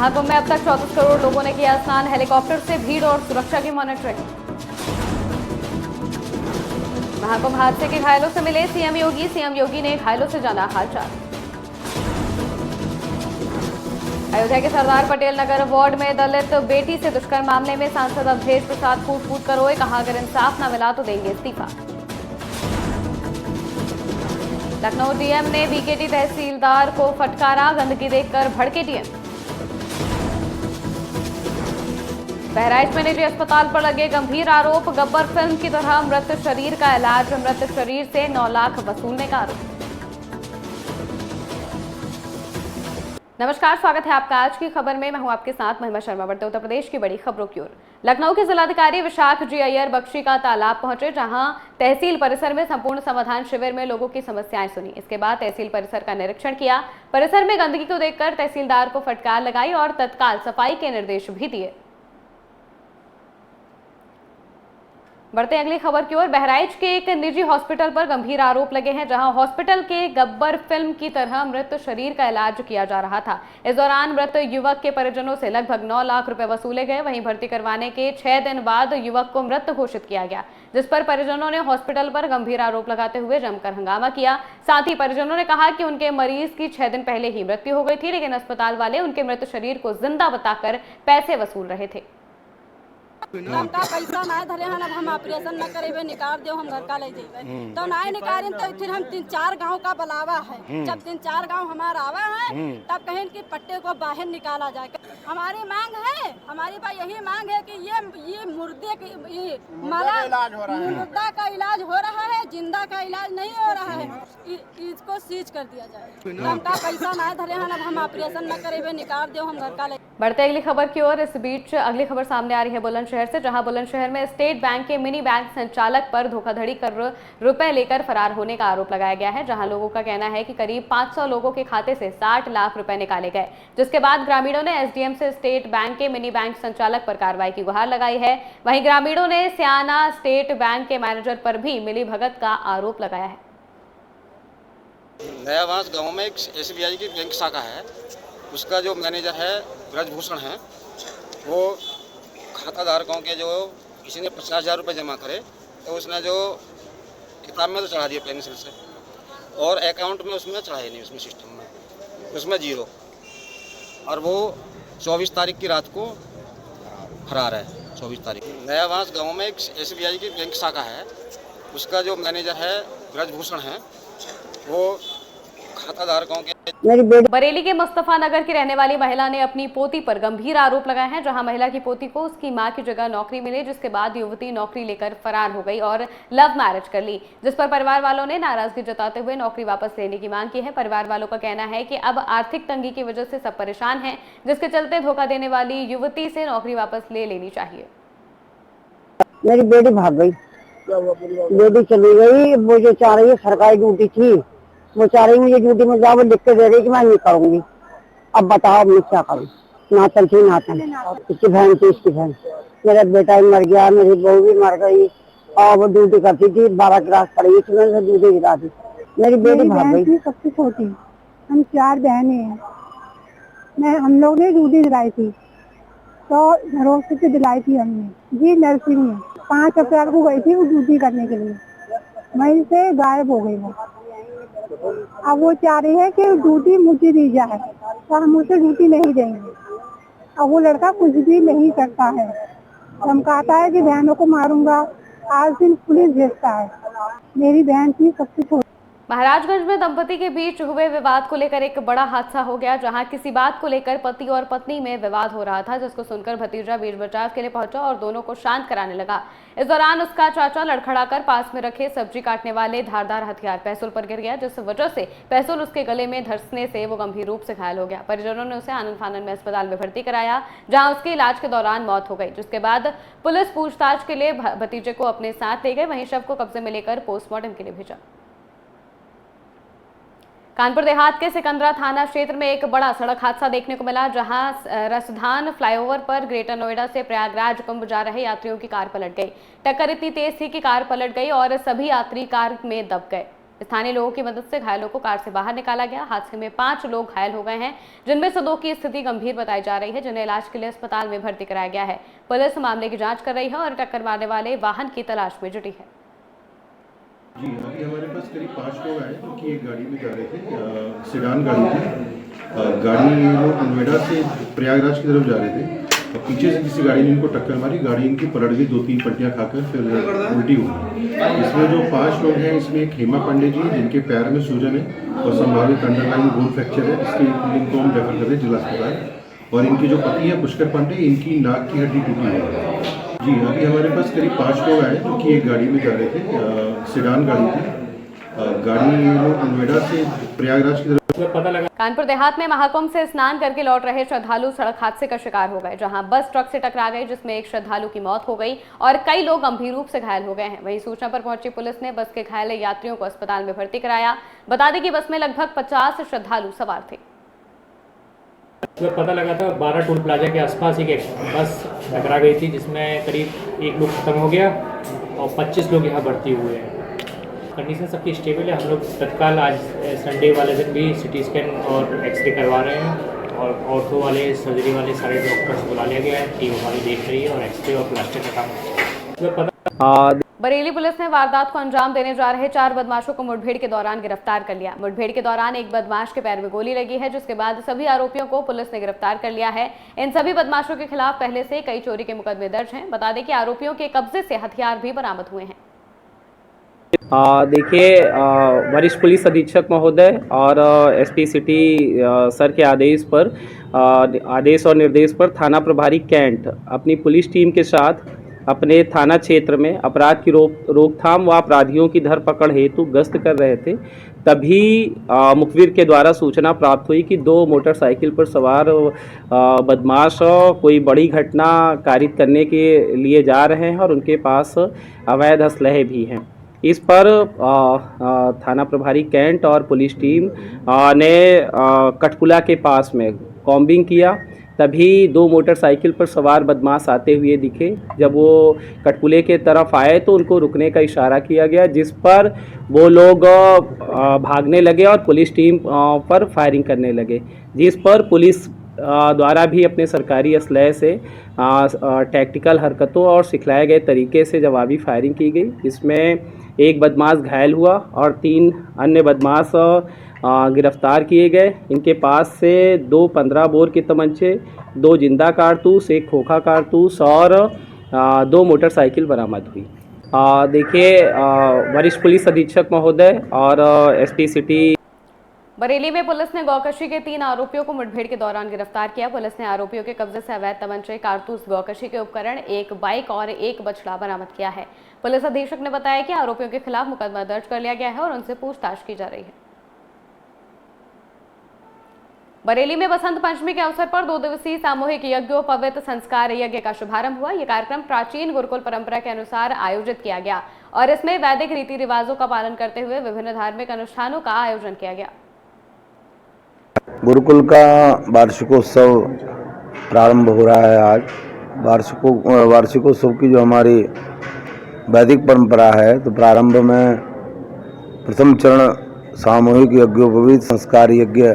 महाकुंभ में अब तक 34 करोड़ लोगों ने किया स्नान। हेलीकॉप्टर से भीड़ और सुरक्षा की मॉनिटरिंग। महाकुंभ हादसे के घायलों से मिले सीएम योगी ने घायलों से जाना हालचाल। अयोध्या के सरदार पटेल नगर वार्ड में दलित बेटी से दुष्कर्म मामले में सांसद अवधेश प्रसाद फूट कर रोए। कहा, अगर इंसाफ न मिला तो देंगे इस्तीफा। लखनऊ डीएम ने बीकेटी तहसीलदार को फटकारा। गंदगी देखकर भड़के डीएम। बहराइच में निजी अस्पताल पर लगे गंभीर आरोप। गब्बर फिल्म की तरह मृत शरीर का इलाज, मृत शरीर से 9 लाख वसूलने का आरोप। नमस्कार, स्वागत है आपका आज की खबर में। मैं हूं आपके साथ महिमा शर्मा। बढ़ते उत्तर प्रदेश की बड़ी खबरों की ओर। लखनऊ के जिलाधिकारी विशाख जी अय्यर बख्शी का तालाब पहुंचे, जहां तहसील परिसर में संपूर्ण समाधान शिविर में लोगों की समस्याएं सुनी। इसके बाद तहसील परिसर का निरीक्षण किया। परिसर में गंदगी को देखकर तहसीलदार को फटकार लगाई और तत्काल सफाई के निर्देश भी दिए। बढ़ते अगली खबर की ओर। बहराइच के एक निजी हॉस्पिटल पर गंभीर आरोप लगे हैं, जहां हॉस्पिटल के गब्बर फिल्म की तरह मृत शरीर का इलाज किया जा रहा था। इस दौरान मृत युवक के परिजनों से लगभग 9 लाख रुपए वसूले गए। वहीं भर्ती करवाने के 6 दिन बाद युवक को मृत घोषित किया गया, जिस पर परिजनों ने हॉस्पिटल पर गंभीर आरोप लगाते हुए जमकर हंगामा किया। साथ ही परिजनों ने कहा कि उनके मरीज की 6 दिन पहले ही मृत्यु हो गई थी, लेकिन अस्पताल वाले उनके मृत शरीर को जिंदा बताकर पैसे वसूल रहे थे। हमका पैसा ना धरे हन, अब हम ऑपरेशन न करेबे, निकाल दे हम घर का ले जेबे तो ना निकालें। तो फिर हम 3-4 गांव का बुलावा है। जब 3-4 गांव हमारा आवा है, तब कहें कि पट्टे को बाहर निकाला जाए। हमारी मांग है, हमारी बात यही मांग है कि ये मुर्दे की मुर्दा का इलाज हो रहा है, जिंदा का इलाज नहीं हो रहा है। इसको सीज कर दिया जाए। हमका पैसा ना धरे हन, अब हम ऑपरेशन न करेबे, निकाल दे हम घर का ले। बढ़ते अगली खबर की ओर। इस बीच अगली खबर सामने आ रही है बुलंदशहर से, जहां बुलंदशहर में स्टेट बैंक के मिनी बैंक संचालक पर धोखाधड़ी कर रुपए लेकर फरार होने का आरोप लगाया गया है। जहां लोगों का कहना है कि करीब 500 लोगों के खाते से 60 लाख रुपए निकाले गए, जिसके बाद ग्रामीणों ने एसडीएम से स्टेट बैंक के मिनी बैंक संचालक पर कार्रवाई की गुहार लगाई है। वहीं ग्रामीणों ने सियाना स्टेट बैंक के मैनेजर पर भी मिलीभगत का आरोप लगाया है। नयावास गांव में एक एसबीआई की बैंक शाखा है, उसका जो मैनेजर है ब्रजभूषण है, वो खाता धारकों के जो किसी ने 50,000 रुपये जमा करे तो उसने जो किताब में तो चढ़ा दिया पेंसिल से, और अकाउंट में उसमें चढ़ाए नहीं, उसमें सिस्टम में उसमें 0। और वो 24 तारीख की रात को फरार है। 24 तारीख नयावास गांव में एक एसबीआई की बैंक शाखा है, उसका जो मैनेजर है ब्रजभूषण है, वो खाता धारकों के। बरेली के मुस्तफा नगर की रहने वाली महिला ने अपनी पोती पर गंभीर आरोप लगाए हैं, जहां महिला की पोती को उसकी मां की जगह नौकरी मिली, जिसके बाद युवती नौकरी लेकर फरार हो गई और लव मैरिज कर ली, जिस पर परिवार वालों ने नाराजगी जताते हुए नौकरी वापस लेने की मांग की है। परिवार वालों का कहना है कि अब आर्थिक तंगी की वजह से सब परेशान हैं, जिसके चलते धोखा देने वाली युवती से नौकरी वापस ले लेनी चाहिए। मेरी बेटी भाग गई, बेटी चली गई। वो जो चाह रही है सरकारी ड्यूटी थी, वो चाह रही मुझे ड्यूटी में जाओ, लिख के दे रही कि मैं नहीं करूंगी। अब बताओ मैं क्या करूं। नातन थी, नातन इसकी बहन थी, इसकी बहन। मेरा बेटा भी मर गया, मेरी बहू भी मर गई, और वो ड्यूटी करती थी, 12 क्लास पढ़ी थी, मैंने ड्यूटी गिरा दी। मेरी बेटी भाग गई। सबसे छोटी, हम 4 बहनें हैं। हम लोग ने ड्यूटी दिलाई थी, तो भरोसे से दिलाई थी हमने जी। नर्सिंग में 5 अप्रैल को गई थी वो ड्यूटी करने के लिए, वहीं से गायब हो गई वो। अब वो चाह रही है कि ड्यूटी मुझे दी जाए, तो हम उसे ड्यूटी नहीं देंगे। अब वो लड़का कुछ भी नहीं करता है, धमकाता है कि बहनों को मारूंगा, आज दिन पुलिस भेजता है। मेरी बहन थी सबसे छोटी। महाराजगंज में दंपति के बीच हुए विवाद को लेकर एक बड़ा हादसा हो गया, जहां किसी बात को लेकर पति और पत्नी में विवाद हो रहा था, जिसको सुनकर भतीजा बीच बचाव के लिए पहुंचा और दोनों को शांत कराने लगा। इस दौरान उसका चाचा लड़खड़ाकर पास में रखे सब्जी काटने वाले धारदार हथियार पैसुल पर गिर गया, जिस वजह से पैसुल उसके गले में धंसने से वो गंभीर रूप से घायल हो गया। परिजनों ने उसे आनंद फानन में अस्पताल में भर्ती कराया, जहां उसके इलाज के दौरान मौत हो गई, जिसके बाद पुलिस पूछताछ के लिए भतीजे को अपने साथ ले गए। वहीं शव को कब्जे में लेकर पोस्टमार्टम के लिए भेजा। कानपुर देहात के सिकंदरा थाना क्षेत्र में एक बड़ा सड़क हादसा देखने को मिला, जहां रसधान फ्लाईओवर पर ग्रेटर नोएडा से प्रयागराज कुंभ जा रहे यात्रियों की कार पलट गई। टक्कर इतनी तेज थी कि कार पलट गई और सभी यात्री कार में दब गए। स्थानीय लोगों की मदद से घायलों को कार से बाहर निकाला गया। हादसे में 5 लोग घायल हो गए हैं, जिनमें से 2 की स्थिति गंभीर बताई जा रही है, जिन्हें इलाज के लिए अस्पताल में भर्ती कराया गया है। पुलिस मामले की जांच कर रही है और टक्कर मारने वाले वाहन की तलाश में जुटी है। जी, अभी हमारे पास करीब 5 लोग आए जो कि एक गाड़ी में जा रहे थे, सेडान गाड़ी थी। गाड़ी वो नोएडा से प्रयागराज की तरफ जा रहे थे और पीछे से किसी गाड़ी ने इनको टक्कर मारी। गाड़ी इनकी पलट गई, 2-3 पलटियाँ खाकर फिर उल्टी हो गई। इसमें जो 5 लोग हैं, इसमें एक हेमा पांडे जी जिनके पैर में सूजन है और संभावित अंडरलाइन बोन फ्रैक्चर है, इनको हम रेफर कर रहे हैं जिला अस्पताल। और इनके जो पति है पुष्कर पांडे, इनकी नाक की हड्डी टूटी है। जी, अभी हमारे पास करीब 5 लोग आए जो कि एक गाड़ी में जा रहे थे, सेडान गाड़ी थी। गाड़ी वो नोएडा से प्रयागराज की तरफ पता लगा। कानपुर देहात में महाकुंभ से स्नान करके लौट रहे श्रद्धालु सड़क हादसे का शिकार हो गए, जहां बस ट्रक से टकरा गई, जिसमें एक श्रद्धालु की मौत हो गई और कई लोग गंभीर रूप से घायल हो गए हैं। वहीं सूचना पर पहुंची पुलिस ने बस के घायल यात्रियों को अस्पताल में भर्ती कराया। बता दें कि बस में लगभग 50 श्रद्धालु सवार थे। पता लगा था 12 टोल प्लाजा के आसपास एक बस टकरा गई थी, जिसमें करीब 1 लोग खत्म हो गया और 25 लोग यहाँ भर्ती हुए हैं। कंडीशन सबकी स्टेबल है। हम लोग तत्काल आज संडे वाले दिन भी सिटी स्कैन और एक्सरे करवा रहे हैं और ऑर्थो वाले, सर्जरी वाले सारे डॉक्टर्स बुला लिया गया है। टीम हमारी देख रही है और एक्सरे और प्लास्टर का काम। बरेली पुलिस ने वारदात को अंजाम देने जा रहे 4 बदमाशों को मुठभेड़ के दौरान गिरफ्तार कर लिया। मुठभेड़ के दौरान एक बदमाश के पैर में गोली लगी है, जिसके बाद सभी आरोपियों को पुलिस ने गिरफ्तार कर लिया है। इन सभी बदमाशों के खिलाफ पहले से कई चोरी के मुकदमे दर्ज हैं। बता दें कि आरोपियों के कब्जे से हथियार भी बरामद हुए हैं। देखिए, वरिष्ठ पुलिस अधीक्षक महोदय और एसपी सिटी सर के आदेश और निर्देश पर थाना प्रभारी कैंट अपनी पुलिस टीम के साथ अपने थाना क्षेत्र में अपराध की रोकथाम व अपराधियों की धरपकड़ हेतु गश्त कर रहे थे। तभी मुखबिर के द्वारा सूचना प्राप्त हुई कि 2 मोटरसाइकिल पर सवार बदमाश कोई बड़ी घटना कारित करने के लिए जा रहे हैं और उनके पास अवैध असलहे भी हैं। इस पर थाना प्रभारी कैंट और पुलिस टीम ने कठपुला के पास में कॉम्बिंग किया। तभी 2 मोटरसाइकिल पर सवार बदमाश आते हुए दिखे। जब वो कठपुले के तरफ आए तो उनको रुकने का इशारा किया गया, जिस पर वो लोग भागने लगे और पुलिस टीम पर फायरिंग करने लगे, जिस पर पुलिस द्वारा भी अपने सरकारी असलहे से टैक्टिकल हरकतों और सिखलाए गए तरीके से जवाबी फायरिंग की गई। इसमें एक बदमाश घायल हुआ और 3 अन्य बदमाश गिरफ्तार किए गए। इनके पास से 2 15 बोर के तमंचे, 2 जिंदा कारतूस, 1 खोखा कारतूस और 2 मोटरसाइकिल बरामद हुई। देखिए, वरिष्ठ पुलिस अधीक्षक महोदय और एसपी सिटी बरेली में पुलिस ने गौकशी के 3 आरोपियों को मुठभेड़ के दौरान गिरफ्तार किया। पुलिस ने आरोपियों के कब्जे से अवैध तमंचे, कारतूस, गौकशी के उपकरण, 1 बाइक और 1 बछड़ा बरामद किया है। पुलिस अधीक्षक ने बताया कि आरोपियों के खिलाफ मुकदमा दर्ज कर लिया गया है और उनसे पूछताछ की जा रही है। बरेली में बसंत पंचमी के अवसर पर 2 दिवसीय सामूहिक यज्ञोपवीत संस्कार यज्ञ का शुभारंभ हुआ। यह कार्यक्रम प्राचीन गुरुकुल परंपरा के अनुसार आयोजित किया गया और इसमें वैदिक रीति रिवाजों का पालन करते हुए विभिन्न धार्मिक अनुष्ठानों का आयोजन किया गया। गुरुकुल का वार्षिकोत्सव प्रारंभ हो रहा है आज। वार्षिकोत्सव की जो हमारी वैदिक परंपरा है, तो प्रारंभ में प्रथम चरण सामूहिक यज्ञोपवीत संस्कार यज्ञ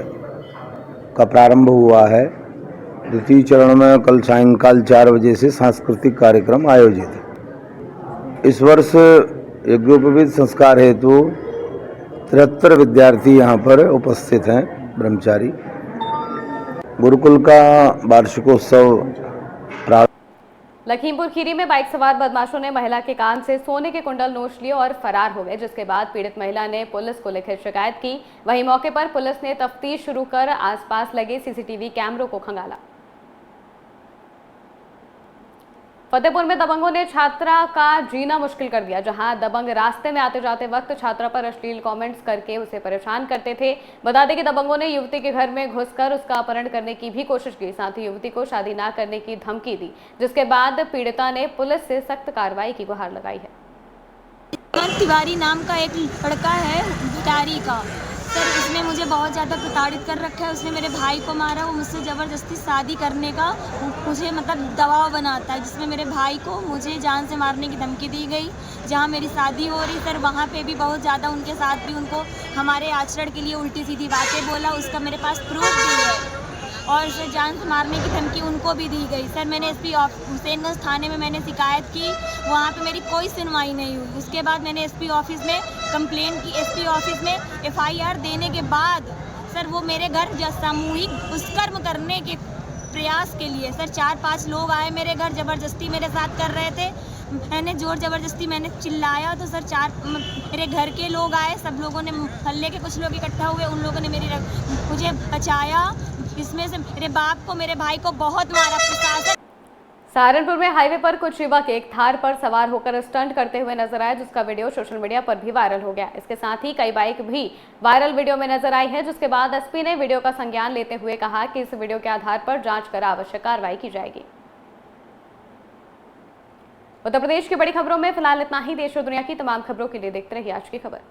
का प्रारंभ हुआ है। द्वितीय चरण में कल सायंकाल 4 बजे से सांस्कृतिक कार्यक्रम आयोजित है। इस वर्ष यज्ञोपवीत संस्कार हेतु 73 विद्यार्थी यहाँ पर उपस्थित हैं, ब्रह्मचारी। गुरुकुल का वार्षिकोत्सव लखीमपुर खीरी में बाइक सवार बदमाशों ने महिला के कान से सोने के कुंडल नोच लिए और फरार हो गए, जिसके बाद पीड़ित महिला ने पुलिस को लिखित शिकायत की। वहीं मौके पर पुलिस ने तफ्तीश शुरू कर आसपास लगे सीसीटीवी कैमरों को खंगाला। फतेहपुर में दबंगों ने छात्रा का जीना मुश्किल कर दिया, जहां दबंग रास्ते में आते जाते वक्त छात्रा पर अश्लील कमेंट्स करके उसे परेशान करते थे। बता दें कि दबंगों ने युवती के घर में घुसकर उसका अपहरण करने की भी कोशिश की, साथ ही युवती को शादी न करने की धमकी दी, जिसके बाद पीड़िता ने पुलिस से सख्त कार्रवाई की गुहार लगाई है। तिवारी नाम का एक लड़का है बिटारी का, सर उसने मुझे बहुत ज़्यादा प्रताड़ित कर रखा है। उसने मेरे भाई को मारा। वो मुझसे ज़बरदस्ती शादी करने का मुझे मतलब दबाव बनाता है, जिसमें मेरे भाई को मुझे जान से मारने की धमकी दी गई। जहाँ मेरी शादी हो रही सर वहाँ पे भी बहुत ज़्यादा उनके साथ भी उनको हमारे आचरण के लिए उल्टी सीधी बातें बोला। उसका मेरे पास प्रूफ भी है। और सर जान से मारने की धमकी उनको भी दी गई। सर मैंने एसपी हुसैनगंज थाने में मैंने शिकायत की, वहाँ पे मेरी कोई सुनवाई नहीं हुई। उसके बाद मैंने एसपी ऑफिस में कंप्लेंट की। एसपी ऑफिस में एफआईआर देने के बाद सर वो मेरे घर सामूहिक दुष्कर्म करने के प्रयास के लिए सर 4-5 लोग आए मेरे घर, ज़बरदस्ती मेरे साथ कर रहे थे। मैंने ज़ोर ज़बरदस्ती मैंने चिल्लाया तो सर मेरे घर के लोग आए। सब लोगों ने, मोहल्ले के कुछ लोग इकट्ठा हुए, उन लोगों ने मुझे बचाया। इसमें से मेरे बाप को, मेरे भाई को बहुत मारा प्रशासन। सहारनपुर में हाईवे पर कुछ युवक एक थार पर सवार होकर स्टंट करते हुए नजर आए, जिसका वीडियो सोशल मीडिया पर भी वायरल हो गया। इसके साथ ही कई बाइक भी वायरल वीडियो में नजर आई है, जिसके बाद एसपी ने वीडियो का संज्ञान लेते हुए कहा कि इस वीडियो के आधार पर जांच कर आवश्यक कार्रवाई की जाएगी। उत्तर प्रदेश की बड़ी खबरों में फिलहाल इतना ही। देश और दुनिया की तमाम खबरों के लिए देखते रहिए आज की खबर।